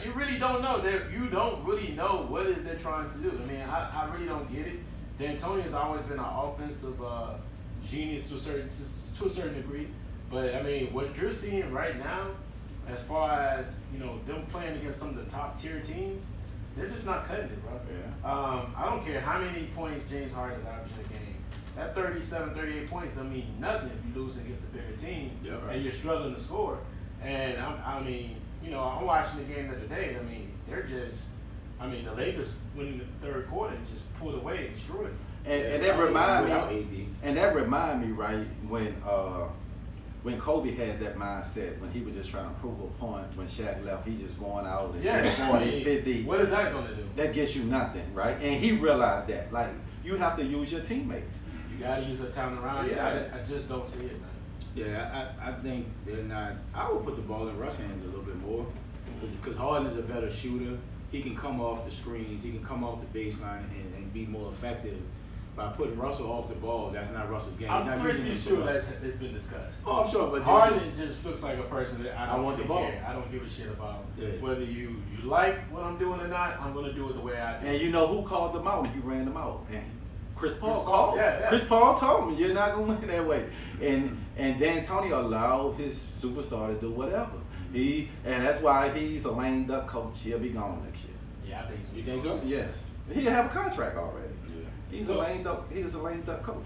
You really don't know. You don't really know what it is they're trying to do. I mean, I really don't get it. D'Antoni's always been an offensive genius to a certain degree. But, I mean, what you're seeing right now, as far as, them playing against some of the top-tier teams, they're just not cutting it, bro. Yeah. I don't care how many points James Harden's averaging a game. That 37, 38 points don't mean nothing if you lose against the bigger teams and you're struggling to score. And, I'm watching the game the other day. I mean, the Lakers winning the third quarter and just pulled away and destroyed it. And that remind me, right, when Kobe had that mindset, when he was just trying to prove a point, when Shaq left, he just going out and 40, 50. What is that going to do? That gets you nothing, right? And he realized that. Like, you have to use your teammates. You got to use the talent around you. I just don't see it, man. Yeah, I think they're not. I would put the ball in Russ' hands a little bit more because Harden is a better shooter. He can come off the screens. He can come off the baseline and be more effective. By putting Russell off the ball, that's not Russell's game. I'm pretty sure that's been discussed. Oh, I'm sure, but Harden just looks like a person that I want the ball. Care. I don't give a shit about whether you like what I'm doing or not. I'm going to do it the way I do. And you know who called them out when he ran them out? And Chris Paul called. Yeah. Chris Paul told me you're not going to win that way. And D'Antoni allowed his superstar to do whatever. And that's why he's a lame duck coach. He'll be gone next year. Yeah, I think so. You think so? Yes. He'll have a contract already. Yeah. He's a lame duck coach.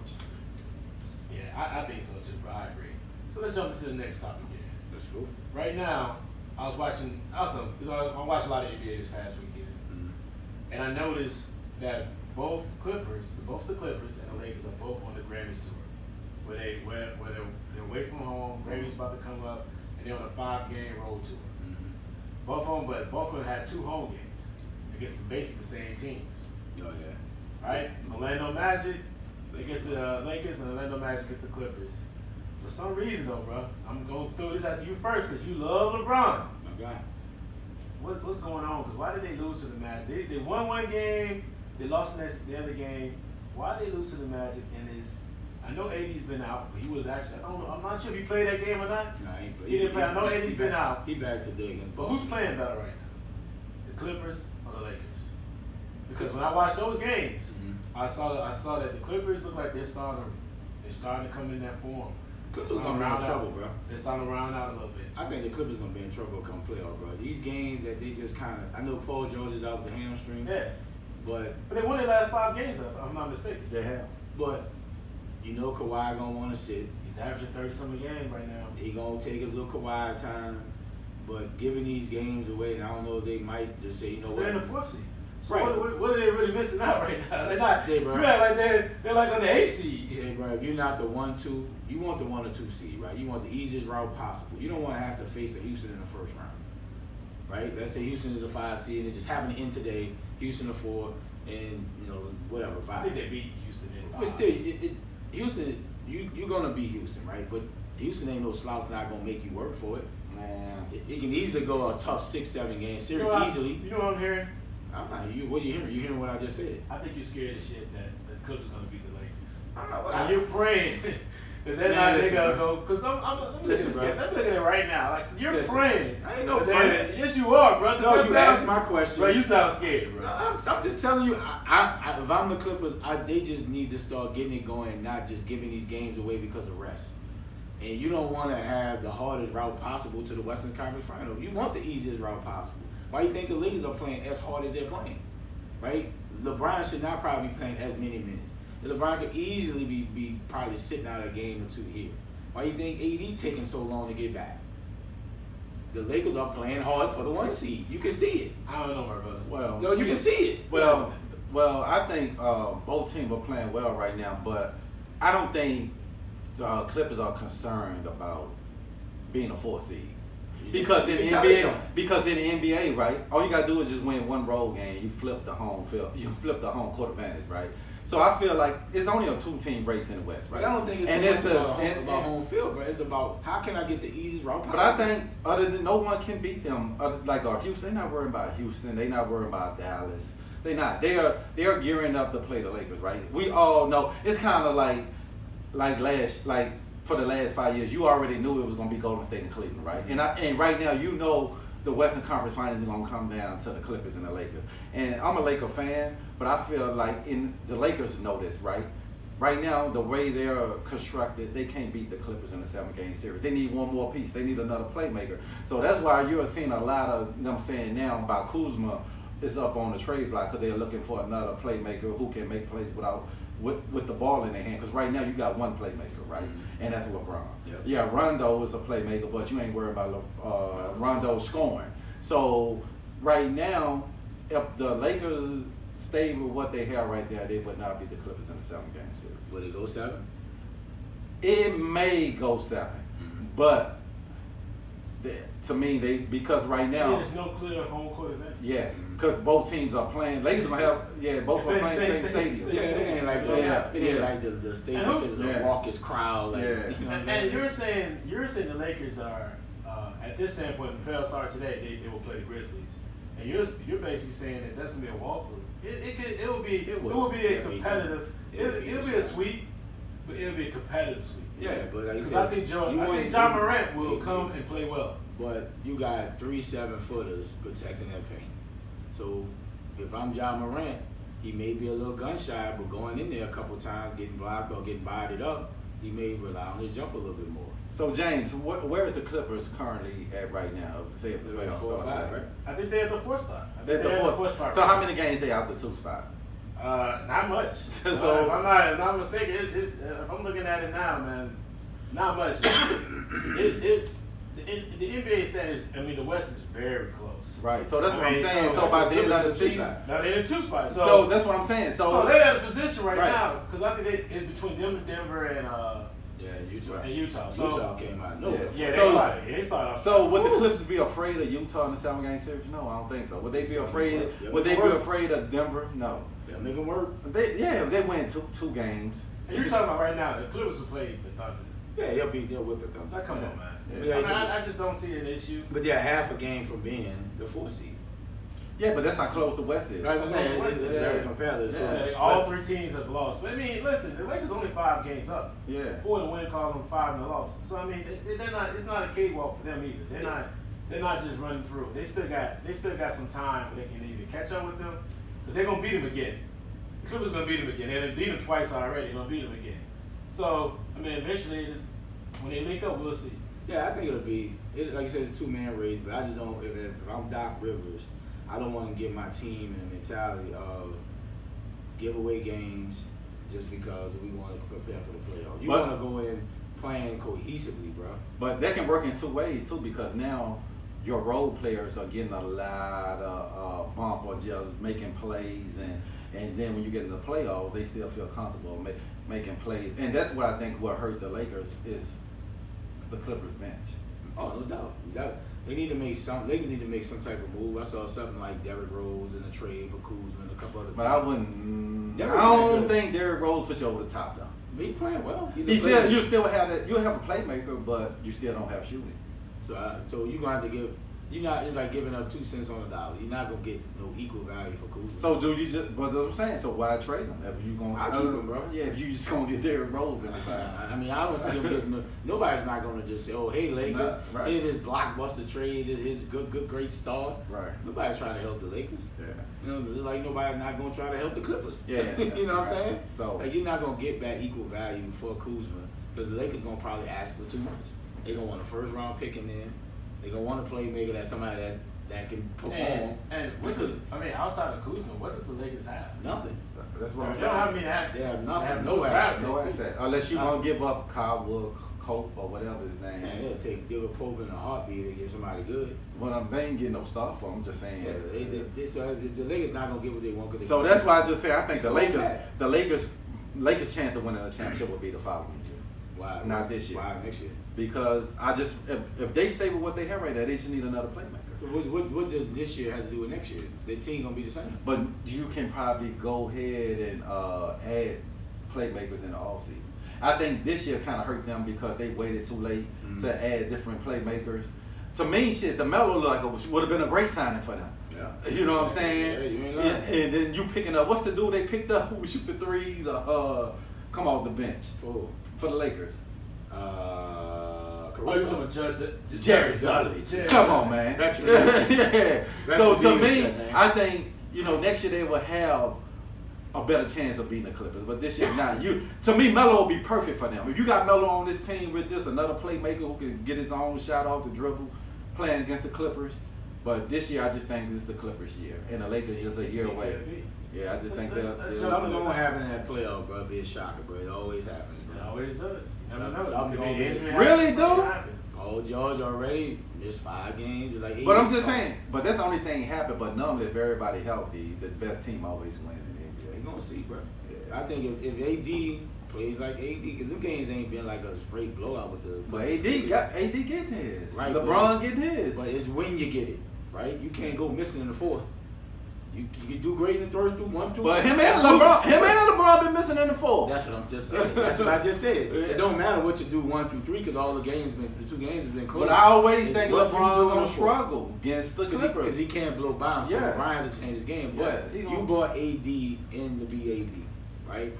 Yeah, I think so too, bro. I agree. So let's jump into the next topic here. That's cool. Right now, I was watching because I watched a lot of NBA this past weekend, and I noticed that both the Clippers and the Lakers are both on the Grammys tour, where they're away from home. Grammys about to come up, and they're on a 5-game road tour. Both of them had 2 home games against basically the same teams. Oh yeah. Right? Orlando Magic against the Lakers and Orlando Magic against the Clippers. For some reason, though, bro, I'm going to throw this out to you first because you love LeBron. Okay. What's going on? Because why did they lose to the Magic? They won one game, they lost the other game. Why did they lose to the Magic? And I know AD's been out, but he was actually, I don't know, I'm not sure if he played that game or not. No, he ain't played. He didn't play. I know AD's been out. He back today against But Boston. who's playing better right now? The Clippers or the Lakers? Because when I watched those games, I saw that the Clippers look like they're starting to come in that form. Clippers gonna be in trouble, bro. They're starting to round out a little bit. I think the Clippers gonna be in trouble come playoff, bro. These games that they just kind of, I know Paul George is out with the hamstring. Yeah. But they won their last 5 games, if I'm not mistaken. They have. But you know Kawhi gonna want to sit. He's averaging 30-something a game right now. He gonna take his little Kawhi time. But giving these games away, and I don't know, they might just say, you know what? They're in the 4th seed. So Right. what are they really missing out right now? They're not. Say, bro. You act like they're like on the 8th seed. Hey, bro, if you're not the 1-2, you want the 1 or 2 seed, right? You want the easiest route possible. You don't want to have to face a Houston in the first round, right? Let's say Houston is a 5 seed, and it just happened to end today. Houston a 4, and whatever 5. I think they beat Houston in 5. But still, Houston, you're gonna beat Houston, right? But Houston ain't no slouch. Not gonna make you work for it. Man. It can easily go a tough 6-7 game series easily. You know what I'm hearing? I'm not. What are you hearing? You hearing what I just said? I think you're scared as shit that the Clippers gonna beat the Lakers. I'm not. Now you're praying that they're Man, not. They listen, gotta bro. go. Cause I'm Listen, looking bro. at it right now. Like you're Listen, praying. I ain't no But praying. Yes, you are, bro. No, you asked my question. Bro, you sound scared, bro. I'm just telling you. If I'm the Clippers, they just need to start getting it going and not just giving these games away because of rest. And you don't want to have the hardest route possible to the Western Conference Final. You want the easiest route possible. Why do you think the Lakers are playing as hard as they're playing? Right? LeBron should not probably be playing as many minutes. LeBron could easily be probably sitting out a game or 2 here. Why do you think AD taking so long to get back? The Lakers are playing hard for the 1 seed. You can see it. I don't know, my brother. Well, No, you can see it. Well, I think both teams are playing well right now, but I don't think the Clippers are concerned about being a 4th seed. Because in the NBA, right, all you gotta do is just win 1 road game. You flip the home field. You flip the home court advantage, right? So I feel like it's only a 2-team race in the West, right? But I don't think it's so much about home field, bro. It's about how can I get the easiest route possible. But I think other than no one can beat them, like Houston. They're not worried about Houston. They're not worried about Dallas. They're not. They are gearing up to play the Lakers, right? We all know it's kind of like for the last 5 years, you already knew it was gonna be Golden State and Cleveland, right? And right now, you know the Western Conference Finals is gonna come down to the Clippers and the Lakers. And I'm a Laker fan, but I feel like the Lakers know this, right? Right now, the way they're constructed, they can't beat the Clippers in a 7-game series. They need one more piece. They need another playmaker. So that's why you're seeing a lot of them saying now about Kuzma is up on the trade block because they're looking for another playmaker who can make plays with the ball in their hand. Because right now you got one playmaker, right? And that's LeBron. Yep. Yeah, Rondo is a playmaker, but you ain't worried about Rondo scoring. So right now, if the Lakers stay with what they have right there, they would not beat the Clippers in the 7-game series. Would it go 7? It may go 7, but to me, because right now there's no clear home court advantage. yes, because both teams are playing. Lakers gonna have both are playing the same stadium. Yeah, it ain't like the stadium says the raucous crowd. Like, you know what I'm saying? And you're saying the Lakers are at this standpoint, the playoffs start today. They will play the Grizzlies, and you're basically saying that that's gonna be a walkthrough. It will be a competitive. It'll be a sweep, but it'll be a competitive sweep. Yeah, but like I think John Morant will come and play well. But you got 3 7-footers protecting that paint. So if I'm John Morant, he may be a little gun shy, but going in there a couple times, getting blocked or getting bodied up, he may rely on his jump a little bit more. So James, where is the Clippers currently at right now? Say if the They're like playoffs 4 or start, 5, right? I think they're at the 4th spot. They're at the fourth spot. So how many games they out the 2 spot? Not much. So if I'm not mistaken, if I'm looking at it now, man, not much. The NBA standings. I mean, the West is very close. Right. So that's what I'm saying. So by the end of the season, now they're in 2 spots. So that's what I'm saying. So they're at a position right now because I think it's between them and Denver and Utah. So Utah came out nowhere. Yeah, they started off. So would the Clippers be afraid of Utah in the 7-game series? No, I don't think so. Would they be afraid? Would they be afraid of Denver? No. They'll make them work. If they win two games. And you're talking about right now, the Clippers will play the Thunder. Yeah, they'll whip it though. Come on, man. Yeah. I just don't see an issue. But they're half a game from being the 4th seed. Yeah, but that's how close the West is. That's what I'm saying. It's very competitive. Yeah. So all 3 teams have lost. But I mean, listen, the Lakers only 5 games up. Yeah. 4 in the win column, 5 in the loss. So I mean, they're not. It's not a cakewalk for them either. They're not just running through. They still got some time where they can either catch up with them because they're gonna beat them again. The Clippers gonna beat them again. They beat them twice already. They're gonna beat them again. So I mean, eventually, when they link up, we'll see. yeah, I think it'll be like I said, it's a 2-man race. But I just don't. If I'm Doc Rivers, I don't want to give my team in the mentality of give away games just because we want to prepare for the playoffs. You want to go in playing cohesively, bro. But that can work in 2 ways too, because now your role players are getting a lot of bump or just making plays, and then when you get in the playoffs, they still feel comfortable making plays. And that's what I think what hurt the Lakers is the Clippers bench. Oh, no doubt. They need to make Lakers need to make some type of move. I saw something like Derrick Rose in the trade for Kuzma and a couple other. But I don't think Derrick Rose put you over the top though. He playing well. You still have a playmaker, but you still don't have shooting. So you're gonna have to give. It's like giving up 2 cents on the dollar. You're not gonna get no equal value for Kuzma. So do you just? But I'm saying, so why trade him if you gonna? I keep him, bro. Yeah, if you just gonna get Derrick Rose in the time. I mean, I don't see him getting. Nobody's not gonna just say, "Oh, hey, Lakers, here's this blockbuster trade. This great start." Right. Nobody's trying to help the Lakers. Yeah. You know, it's like nobody's not gonna try to help the Clippers. Yeah. You know what I'm saying? So like, you're not gonna get back equal value for Kuzma because the Lakers gonna probably ask for too much. They gonna want a 1st-round pick in there. They gonna want a playmaker that's somebody that can perform. And outside of Kuzma, what does the Lakers have? Nothing. That's what I'm They saying. don't have any assets. They have nothing. They have No assets. No asset. Unless you want to give up Kyle Wood, Cope, or whatever his name. Man, they'll give a Pope in a heartbeat to get somebody good. Well, they ain't getting no star for him. I'm just saying. Yeah, so the Lakers not gonna get what they want. So that's why I just say I think the Lakers' chance of winning the championship will be the following year. Why? Not this year. Why next year? Because if they stay with what they have right now, they just need another playmaker. So what does this year have to do with next year? Their team gonna be the same. But you can probably go ahead and add playmakers in the offseason. I think this year kind of hurt them because they waited too late to add different playmakers. To me, the Melo would have been a great signing for them. Yeah. You know what I'm saying? Yeah, you ain't lying. And then you picking up, what's the dude they picked up who would shoot the threes come off the bench For the Lakers? Oh, you talking about Jared Dudley. Jared Come Dudley. on, man. Veteran. Yeah. So to me, Veteran, man. I think next year they will have a better chance of beating the Clippers. But this year, not you. To me, Melo will be perfect for them. If you got Melo on this team with this, another playmaker who can get his own shot off the dribble, playing against the Clippers. But this year, I just think this is the Clippers' year, and the Lakers just a year away. Yeah, I just think they're Something gonna happen in that playoff, bro. Be a shocker, bro. It always happens, It bro. always does. You never know. Something gonna be Injury Really, happens, dude? something happens. Oh, George already missed 5 games. Like 8 But I'm just saying. But that's the only thing happened. But normally, if everybody healthy, the best team always wins in the We NBA. gonna see, bro. I think if AD plays like AD, because them games ain't been like a straight blowout with the. But AD getting his. Right, LeBron getting his. But it's when you get it, right? You can't go missing in the fourth. You can do great in the first 2, 1, 2. But him and That's cool. LeBron been missing in the fourth. That's what I'm just saying. That's what I just said. It don't matter what you do 1 through 3 because all the 2 games have been close. But I always It's think what you LeBron do in gonna the fourth. struggle against the Clippers. Because he can't blow by him, so Yes. LeBron has to change his game. But Yeah, he you gonna- bought AD in to be AD, right?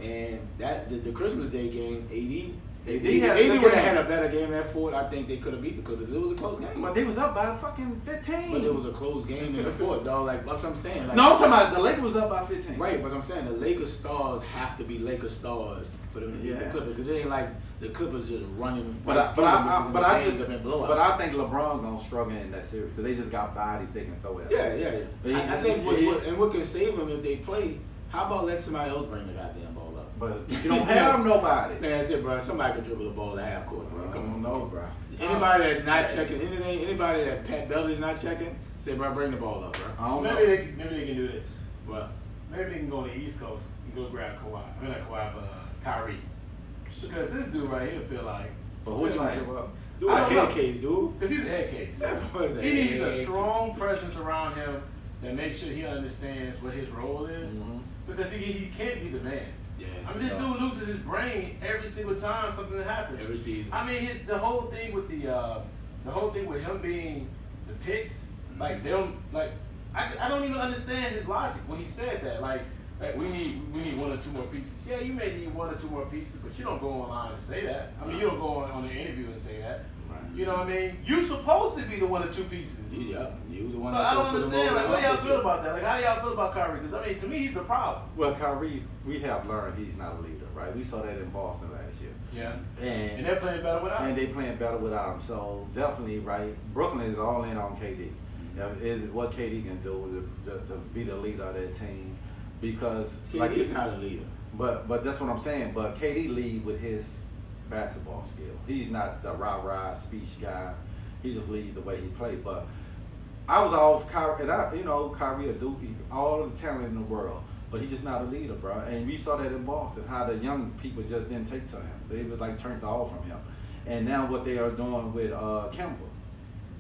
And that the Christmas Day game, AD AD would had a good have game. had a better game at fourth. I think they could have beat the Clippers. It was a close game. But they was up by fucking 15. But it was a close game in the fourth, dog. Like that's what I'm saying. Like, No, I'm talking about the Lakers was up by 15. right, but I'm saying the Lakers stars have to be Lakers stars for them to beat the Yeah. Clippers. Because it ain't like the Clippers just running. But I think LeBron gonna struggle in that series because they just got bodies they can throw at. Yeah, yeah. But I he's- think he- what can save them if they play. How about let somebody else bring the goddamn ball up? But you don't have nobody. Man, that's it, bro. Somebody can dribble the ball at half court, bro. I Come don't on, know, bro. bro. Anybody that not checking anything, anybody that Pat Beverly's not checking, say, bro, bring the ball up, bro. I don't Maybe know. they can do this. What? Maybe they can go to the East Coast and go grab Kawhi. I mean, not Kawhi, but Kyrie. Because this dude right here feel like. But what you feel gonna like- give up? Dude, I a don't head know. case, dude. Because he's a head case. That boy's a He needs a head strong presence around him that makes sure he understands what his role is. Mhm. Because he can't be the man. Yeah. I mean, this dude loses his brain every single time something happens. Every season. I mean, the whole thing with the whole thing with him being the picks, like they don't like. I don't even understand his logic when he said that. Like we need 1 or 2 more pieces. Yeah, you may need 1 or 2 more pieces, but you don't go online and say that. I mean, you don't go on an interview and say that. Right. You know what I mean? You supposed to be the 1 or 2 pieces. Yeah, you the So one. I don't put the understand. ball Like, what do y'all up feel this about that? Like, how do y'all feel about Kyrie? Because I mean, to me, he's the problem. Well, Kyrie, we have learned he's not a leader, right? We saw that in Boston last year. Yeah. And And they're playing better without him. and they playing better without him. So definitely, right? Brooklyn is all in on KD. Is what KD can do to be the leader of that team, because year. KD's not a leader. But that's what I'm saying. But KD lead with his basketball skill. He's not the rah speech guy. He just leads the way he played. But I was off Kyrie, and Kyrie a dude, all the talent in the world, but he's just not a leader, bro. And we saw that in Boston, how the young people just didn't take to him. They was like turned off from him. And now what they are doing with Kemba.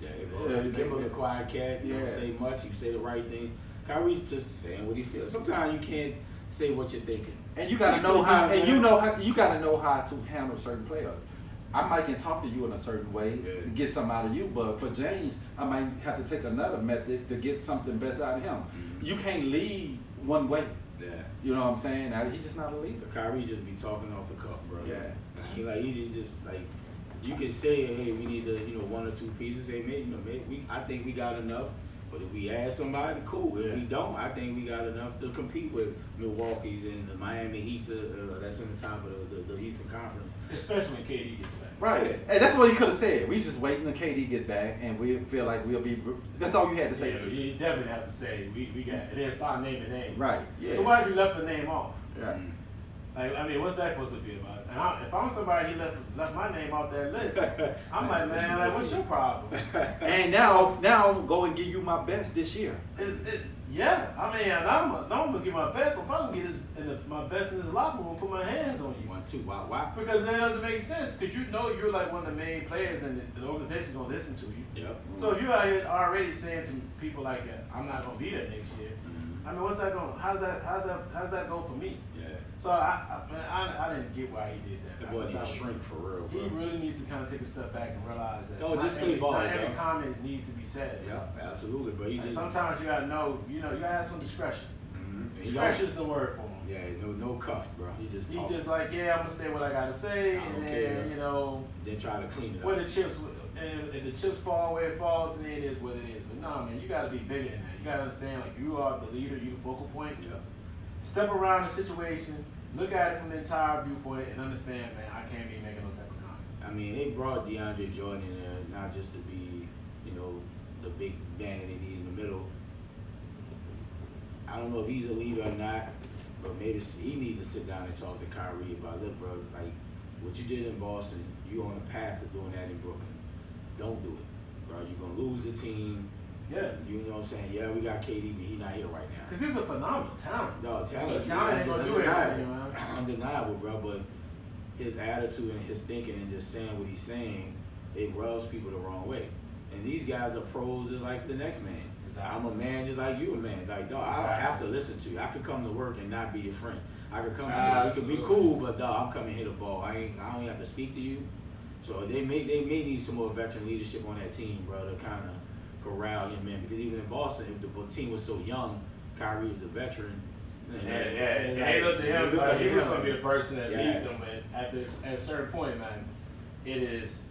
Yeah, Yeah, Kimba's a quiet cat. You don't Yeah. say much. You say the right thing. Kyrie's just saying what he feels. Sometimes you can't say what you're thinking. And you gotta know how, and you gotta know how to handle certain players. I might can talk to you in a certain way Yeah. to get something out of you, but for James, I might have to take another method to get something best out of him. Mhm. You can't lead one way. Yeah. You know what I'm saying? Now, he's just not a leader. Kyrie just be talking off the cuff, bro. Yeah. He just like you can say, hey, we need 1 or 2 pieces. Hey, I think we got enough. But if we add somebody, cool. If Yeah. we don't, I think we got enough to compete with Milwaukee's and the Miami Heat's that's in the top of the Eastern Conference. Especially when KD gets back. Right. And that's what he could have said. We just waiting until KD get back, and we feel like we'll be. That's all you had to say. Yeah, you definitely have to say we got, and then start naming names. Right. Yeah. So why have you left the name off? Right. Like, I mean, what's that supposed to be about? And if I'm somebody, he left my name off that list. I'm like, man, like, what's your problem? And now I'm going to give you my best this year. Yeah, I mean, and I'm gonna give my best. I'm probably gonna get my best in this locker room and put my hands on you. 1, 2. Why? Because that doesn't make sense. Because you're like one of the main players, and the organization's gonna listen to you. Yep. So if you're out here already saying to people like, I'm not gonna be there next year. I mean, what's that going? How's that go for me? Yeah. So I didn't get why he did that. That boy I need to thought shrink for real, He bro. really needs to kind of take a step back and realize that. No, just not play every, ball, Not every dog. comment needs to be said. Yeah, absolutely, bro. And sometimes you gotta know, you gotta have some discretion. Mhm. Pressure's the word for him. Yeah, no cuff, bro. He just talk. He's just like, yeah, I'm gonna say what I gotta say, I don't and care. then, you know, Then try to clean it where up. the chips, and if the chips fall where it falls, then it is what it is. But no, man, you gotta be bigger than that. You gotta understand, like, you are the leader, you the focal point. Yeah. Step around the situation, look at it from the entire viewpoint, and understand, man, I can't be making those type of comments. I mean, they brought DeAndre Jordan in there not just to be, you know, the big man that they need in the middle. I don't know if he's a leader or not, but maybe he needs to sit down and talk to Kyrie about, look, bro, like, what you did in Boston, you're on a path to doing that in Brooklyn. Don't do it, bro. You're going to lose the team. Yeah. You know what I'm saying? Yeah, we got KD, but he's not here right now. Because he's a phenomenal talent. No, talent ain't gonna do everything, man. Undeniable, bro. But his attitude and his thinking and just saying what he's saying, it rubs people the wrong way. And these guys are pros just like the next man. I'm a man just like you a man. Like, dog, I don't have to listen to you. I could come to work and not be your friend. I could come here, we could be cool, but dog, I'm coming here to ball. I don't even have to speak to you. So they may need some more veteran leadership on that team, bro, to kind of corral him in. Because even in Boston, if the team was so young, Kyrie was the veteron. They looked at him like he was going to be the person that lead them. At a certain point, man, it's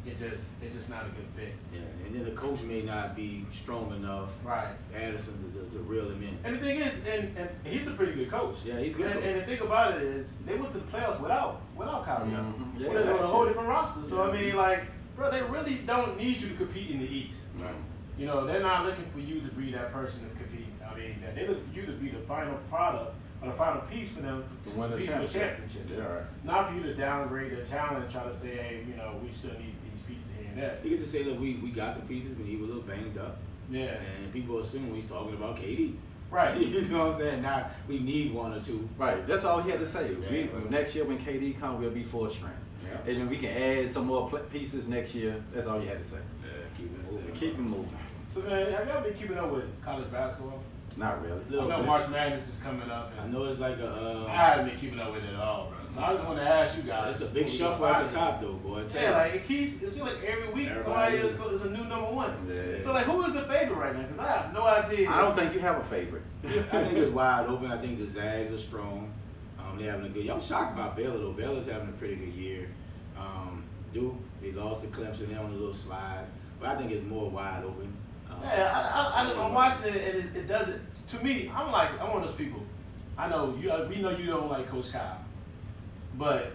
just not a good fit. Yeah, and then the coach may not be strong enough. Right. Addison to reel him in. And the thing is, and he's a pretty good coach. Yeah, he's good. And the thing about it is, they went to the playoffs without Kyrie. Mm-hmm. Yeah, with a whole different roster. So I mean, like, bro, they really don't need you to compete in the East. Right. You know, they're not looking for you to be that person to compete. I mean, they look for you to be the final product or the final piece for them To win the compete for championships. Yeah, right. Not for you to downgrade their talent and try to say, hey, you know, we still need these pieces here and there. You get to say, look, we got the pieces, but he was a little banged up. Yeah. And people assume he's talking about KD. Right. You know what I'm saying? Now we need one or two. Right. That's all he had to say. Yeah, Next year when KD comes, we'll be full strength. Yeah. And then we can add some more pieces next year. That's all you had to say. Yeah, keep it moving. Keep it moving. So, man, have y'all been keeping up with college basketball? Not really. I know March Madness is coming up. I know it's like I haven't been keeping up with it at all, bro. So I just want to ask you guys. it's a big shuffle at the top, though, boy. Yeah, like it seems like every week somebody is a new number one. Yeah. So like, who is the favorite right now? Because I have no idea. I don't think you have a favorite. I think it's wide open. I think the Zags are strong. They're having a good year. I'm shocked about Baylor, though. Baylor's having a pretty good year. Duke, they lost to Clemson. They're on a little slide. But I think it's more wide open. I'm watching it, and it doesn't. To me, I'm one of those people. I know we know you don't like Coach Kyle, but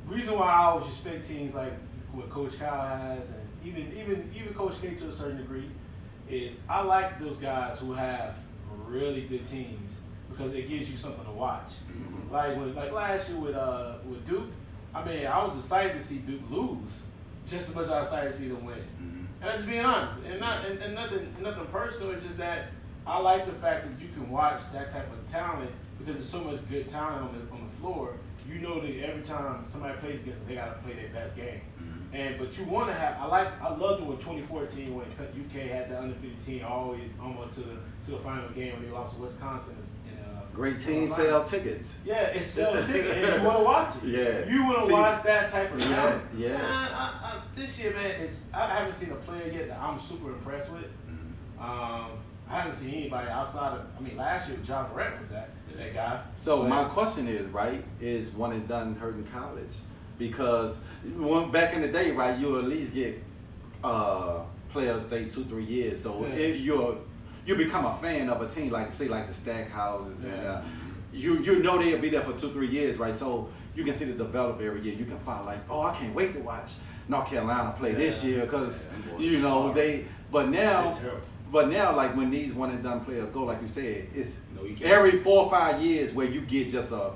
reason why I always respect teams like what Coach Kyle has, and even Coach K to a certain degree, is I like those guys who have really good teams because it gives you something to watch. Mm-hmm. Like last year with Duke, I mean, I was excited to see Duke lose just as much as I was excited to see them win. Mm-hmm. And I'm just being honest, and nothing personal. It's just that I like the fact that you can watch that type of talent because there's so much good talent on the floor. You know that every time somebody plays against them, they got to play their best game. Mm-hmm. But you want to have. I loved it when 2014 when UK had the under 15 always almost to the final game when they lost to Wisconsin. Great team sell tickets. Yeah, it sells tickets, and you want to watch it. Yeah. You want to watch that type of talent. Yeah. Man, this year, man, I haven't seen a player yet that I'm super impressed with. I haven't seen anybody outside of. Last year John Morant was that guy. So my question is, right, is one and done hurting college? Because back in the day, right, you at least get players stay 2-3 years. So you become a fan of a team like the Stackhouses and you know they'll be there for 2-3 years, right? So you can see the develop every year. You can find like, oh, I can't wait to watch North Carolina play this year because you know they. But now, like when these one and done players go, like you said, it's every 4 or 5 years where you get just a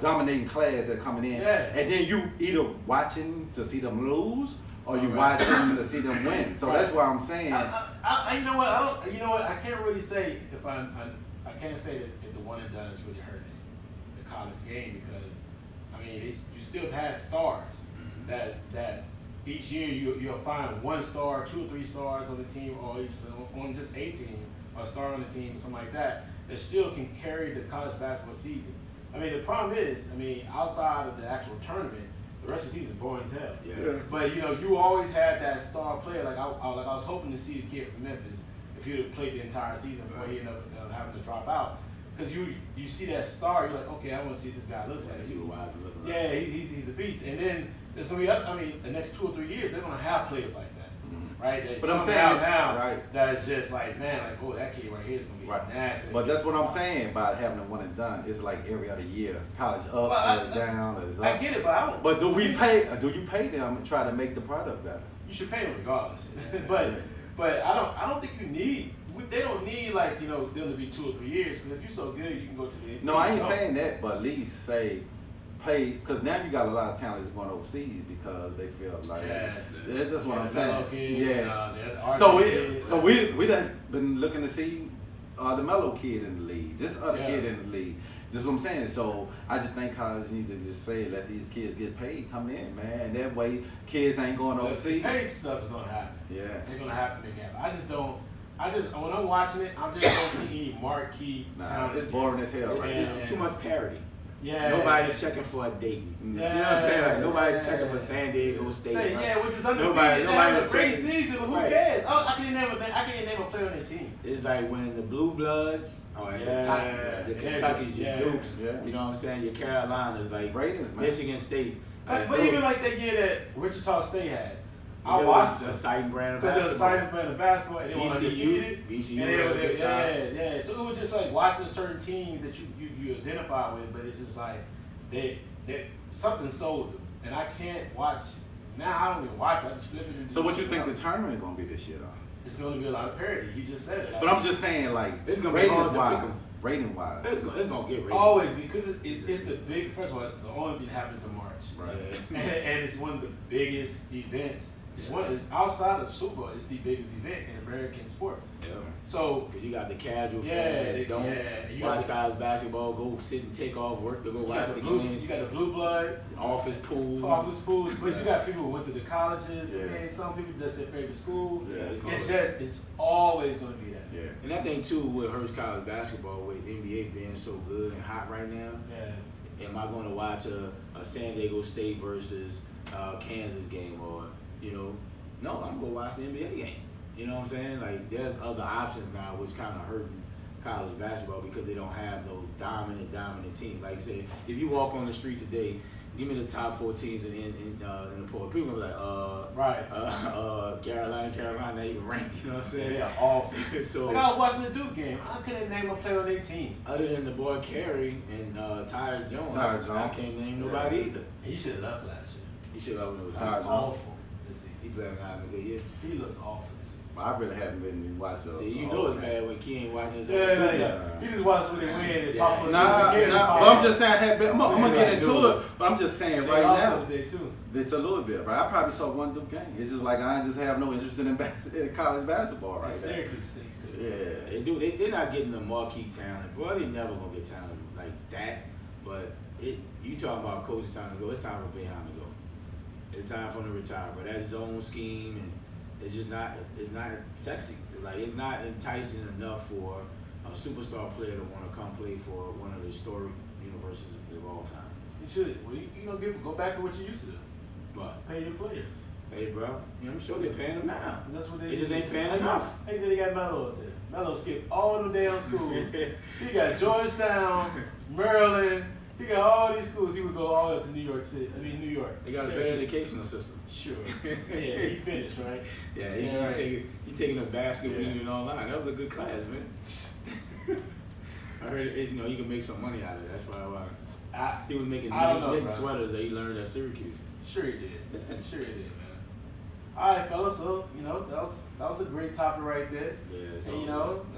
dominating class that coming in, and then you either watching to see them lose or you watching to see them win. So that's why I'm saying. You know what? I can't really say if I can't say that the one and done is really hurting the college game because you still have stars that each year you'll find 1 star, 2 or 3 stars on the team, or on just a team, or a star on the team, something like that still can carry the college basketball season. The problem is, outside of the actual tournament, the rest of the season boring as hell. Yeah. But you always had that star player. Like I was hoping to see the kid from Memphis if he would have played the entire season before he ended up having to drop out. because you see that star, you're like, okay, I want to see what this guy looks like. See what Wiseman looking like. Yeah, he's a beast. And then there's gonna be, I mean, the next 2 or 3 years, they're gonna have players like that, right? That's But I'm coming saying out now, right. That's just like, man, like, oh, that kid right here is gonna be Right. nasty. But that's what I'm saying about having a one and done. It's like every other year, college up, Well, down, is up. I get it, but I don't. But do you pay them and try to make the product better? You should pay them regardless. but I don't think you need. They don't need like them to be 2 or 3 years. Because if you're so good, you can go to the. No, I ain't saying that, but at least say pay, because now you got a lot of talent that's going overseas because they feel like that's what I'm saying. MLK, so we done been looking to see the Mellow kid in the league, this other kid in the league. This is what I'm saying. So I just think college need to just say let these kids get paid, come in, man. And that way kids ain't going overseas. The paid stuff is gonna happen. Yeah, they're gonna have to make it happen. I just when I'm watching it, I'm just don't see any marquee talent. It's boring as hell. It's too much parity. Yeah, nobody's checking for a date. Yeah, you know what I'm saying? Like nobody's checking for San Diego State. Right? Yeah, which is undefeated. Nobody great season, but who cares? Oh, I can't name a player on their team. It's like when the Blue Bloods, the Kentuckys, your Dukes, you know what I'm saying? Your Carolinas, like Raiders, Michigan State. But even like that year that Wichita State had. I watched a exciting brand of basketball. basketball. Exciting brand of basketball, and they were undefeated. BCU, yeah. So it was just like watching certain teams that you identify with, but it's just like they something sold them, and I can't watch now. I don't even watch. I just flip it. So what you think the tournament gonna be this year, though? It's going to be a lot of parity. He just said it. But I'm just saying, like, it's gonna be hard to pick them. Rating wise, it's gonna get rated. Always, because it's the big. First of all, it's the only thing that happens in March, right? And it's one of the biggest events. It's outside of the Super Bowl. It's the biggest event in American sports. Yeah. So because you got the casual fan that don't watch college basketball, go sit and take off work to go watch the game. You got the blue blood, office pools, but you got people who went to the colleges, and some people that's their favorite school. Yeah, it's always going to be that. Yeah. And I think too, what hurts college basketball with NBA being so good and hot right now. Yeah. Am I going to watch a San Diego State versus Kansas game or? No, I'm gonna watch the NBA game. You know what I'm saying? Like, there's other options now, which kind of hurting college basketball because they don't have no dominant team. Like, say, if you walk on the street today, give me the top 4 teams in the poll. People gonna be like, Carolina, not even ranked. You know what I'm saying? Yeah, awful. So I was watching the Duke game. I couldn't name a player on their team other than the boy Carey and Tyler Jones. I can't name nobody either. He should have left last year. He should have left when it was Tyler Jones. Awful. He playing not a good year. He looks awful this season. I really haven't been watching. See, you know it's bad when Key ain't watching his Yeah. He just watches when they win and pop up. But I'm just saying, I'm gonna get into it. But I'm just saying right now, it's a Louisville, right? I probably saw one Duke game. It's just like I just have no interest in college basketball right now. Syracuse stinks too. Yeah, they do. They're not getting the marquee talent. Boy, they never gonna get talent like that. But you talking about coach's time to go? It's time for Boeheim to go. It's time for him to retire. But that's his own scheme, and it's just not. It's not sexy. Like, it's not enticing enough for a superstar player to want to come play for one of the historic universities of all time. You should. Well, you go back to what you used to do. What? Pay your players. Hey, bro. I'm sure they're paying them now. That's what they just ain't paying enough. Hey, then they got Melo up there. Melo skipped all them damn schools. He got Georgetown, Maryland. He got all these schools. He would go all the way up to New York City. New York. They got a better educational system. Sure. Yeah, he finished, right? Yeah, he taking a basket weaving online. That was a good class, man. I heard you can make some money out of it. That's why he was making knit sweaters that he learned at Syracuse. Sure he did. Sure he did, man. All right, fellas. So that was a great topic right there. Yeah. And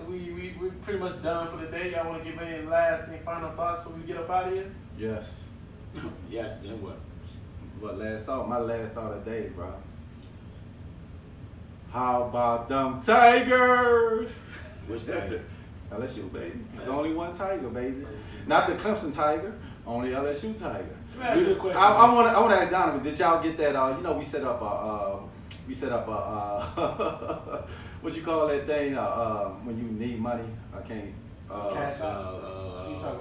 we're pretty much done for the day. Y'all want to give any final thoughts before we get up out of here? Yes. Yes. Then what? What last thought? My last thought of the day, bro. How about them Tigers? Which Tiger? LSU, baby. There's only one Tiger, baby. Not the Clemson Tiger. Only LSU Tiger. Let me ask you a question. I want to ask Donovan. Did y'all get that? We set up what you call that thing? When you need money, I can't. Cash out.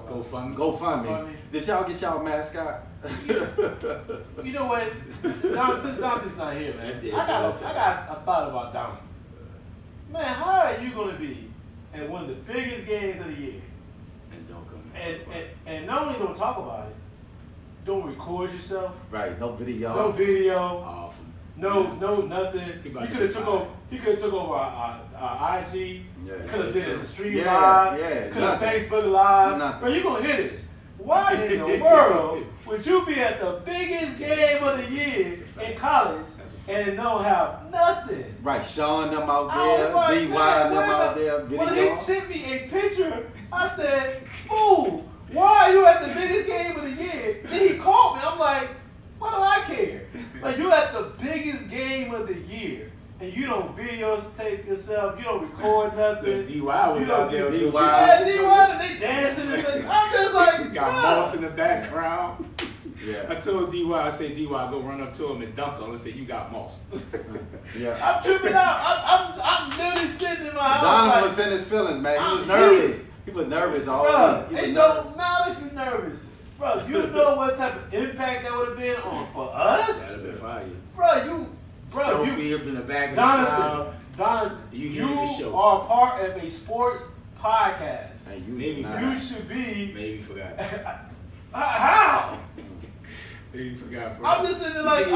GoFundMe. Did y'all get y'all mascot? You know what? Since Donovan's not here, man, I got a thought about Donovan. Man, how are you gonna be at one of the biggest games of the year And not only don't talk about it, don't record yourself. Right, no video. No video. Awful. No nothing. He could have took over. He could have took over our IG. Yeah. Could have did a stream Yeah, live. yeah, Could have nothing. Facebook live. Nothing. But you gonna hear this? Why in the world would you be at the biggest game of the year in college and don't have nothing? Right, Sean them out I was there, like, DY man, them out there, video. when he sent me a picture, I said, "Fool, why are you at the biggest game of the year?" Then he called me. I'm like, "Why do I care? Like you at the biggest game of the year, and you don't videotape yourself, you don't record nothing." DY was out there. DY. Yeah, DY, and they dancing and things. I'm just like, Got bruh. Moss in the background. Yeah. I told DY, I said, DY, go run up to him and dunk on him and say, you got Moss. Yeah. I'm tripping out. I'm literally sitting in my house. Donovan like, was in his feelings, man. He was I'm nervous. heated. He was nervous all Bruh, week. He it was don't matter if you're nervous. Bro, you know what type of impact that would have been on for us? That'd have been fire. Sophie You, up in the back of the crowd. Donovan, You you hear the show. are part of a sports podcast. And you Maybe not. You should be. Maybe forgot. How? Maybe forgot, bro. I'm just sitting there like,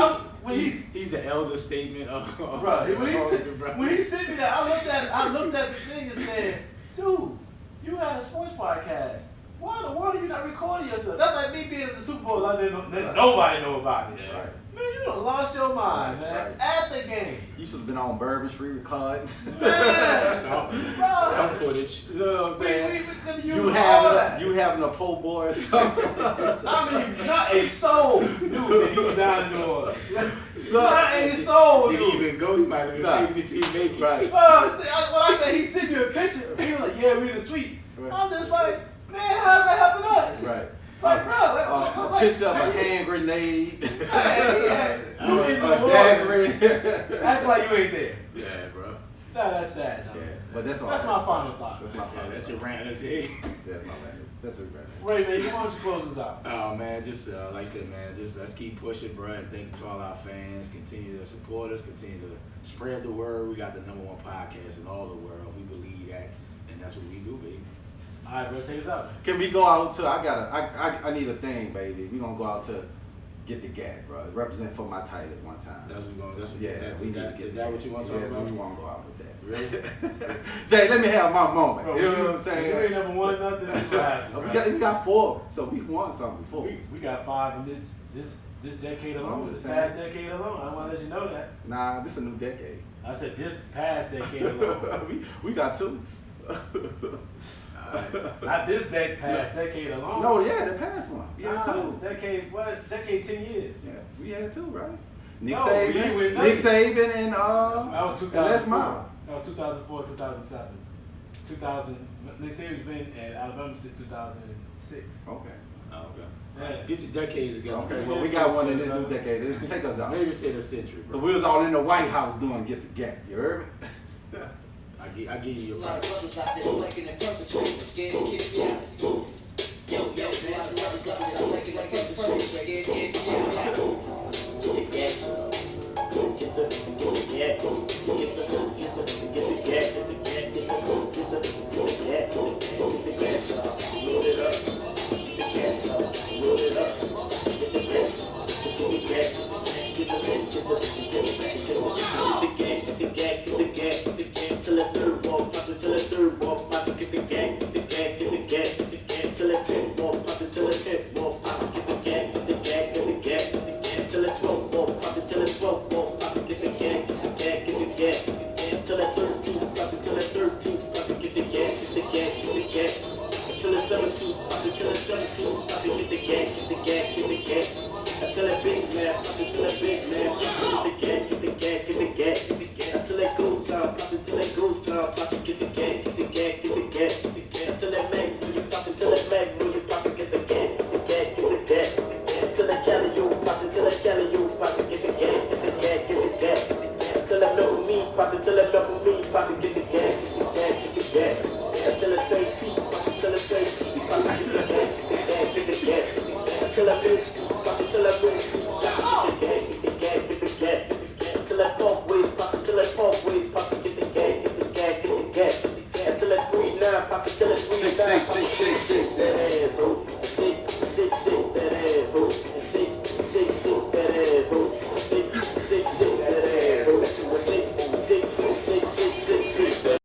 he's the elder statement of Bro, when he sent me that, I looked at the thing and said, dude, you had a sports podcast. Why in the world are you not recording yourself? That's like me being at the Super Bowl. Let nobody know about it. Right. Man, you done lost your mind, man. Right. At the game. You should have been on Bourbon Street recording. Man. some footage. You know what I'm saying? We could've used all that. You having a po' boy or something. I mean, not a soul knew that he was down in New Orleans. So, Not a soul Did knew. he even go? He might have been Nah. faking it till he make it. Right. When I say he sent you a picture, he was like, yeah, we in the suite. Right. I'm just like, man, how's that helping us? Right. Like, bro, A picture of a hand grenade. You in New dagger. Orleans. Act like you ain't there. Yeah, bro. Nah, that's sad, though. Yeah, but that's That's my final thought. That's my Yeah, final that's thought. your rant of the day. That's my rant. That's a rant. Ray, man, why don't you close us out? Oh man, just like I said, man, just let's keep pushing, bro. And thank you to all our fans. Continue to support us. Continue to spread the word. We got the #1 podcast in all the world. We believe that, and that's what we do, baby. All right, bro, take us out. Can we go out to? I need a thing, baby. We gonna go out to get the gap, bro. Represent for my title one time. That's what we're going. That's what. Yeah, we need to get Is that what you want to talk about? We want to go out with that. Really? Jay, let me have my moment. Bro, you know what I'm You saying? ain't never won nothing. That's what happened. We got 4, so we won something before. We got 5 in this decade alone. I'm This just past saying. decade alone. I want to let you know that. Nah, this is a new decade. I said this past decade alone. we got 2. Not this past decade alone. No, yeah, the past one. We had 2. Decade, what? Decade 10 years. Yeah, we had 2, right? Nick No, we ain't win Saban, nothing. Nick Saban, and That was Les 2004. Miles. That was 2004, 2007. 2000. Nick Saban's been at Alabama since 2006. Okay. Oh, okay. Yeah. Get your decades together. Okay, well, we got one in this new decade. Take us out. Maybe say the century, So bro. we was all in the White House doing Get the Gap. You heard me? I give you your A lot of right. brothers out there flaking and perpetrating, scared to kick me out. Yo, man, a lot of brothers out there flaking and perpetrating, scared to kick me out. Till I